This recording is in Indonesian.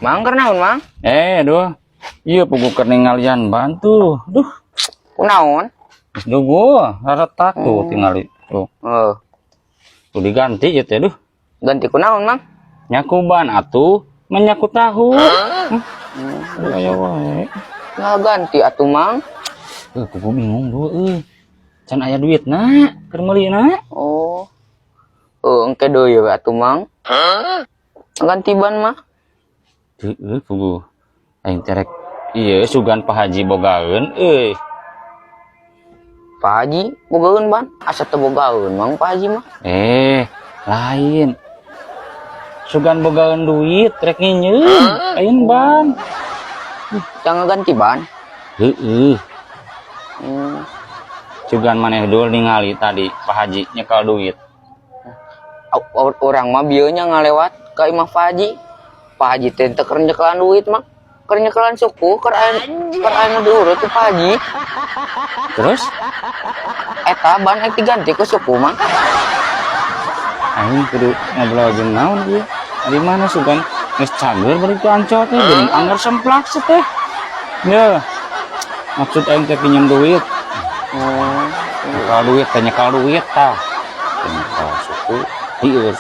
Mang kernaun mang? Duh. Iya pugu keninggalian bantu. Duh. Kunaon? Duh rada takut tinggal itu. Tuh diganti ya teh duh. Ganti kunaon mang? Nyaku ban atuh menyaku tahu. Ayo wae. Nah ganti atuh mang. Pugu bingung duh can aya duit na keur meulina. Engke deui we atuh mang. Ganti ban mah. Heeh pugu. Aing terek ieu sugan Pak Haji bogaeun Pak Haji bogaeun ban? Asa teu bogaeun mang Pak Haji mah. Lain. Sugan bogaeun duit rek nginyeun ayeun ban. Jangan ganti ban. Heeh. Sugan maneh dul ningali tadi Pak Haji nyekel duit. Orang mah bieu nya ngalewat ka imah Pak Haji. Pak Haji teh teu keur nyekelan duit mah. Keur nyekelan suku keur aya diurut tu Pak Haji. Terus Eta ban ek diganti ku suku mah. aing kudu ngobrol jeung naon ieu? Di mana sugan geus cager bari ku ancot teh jeung anggar semplak teh. Ya. Maksud aing teh pinjem duit. Kalau duit teh nyekal duit tah. Nyekal suku ieu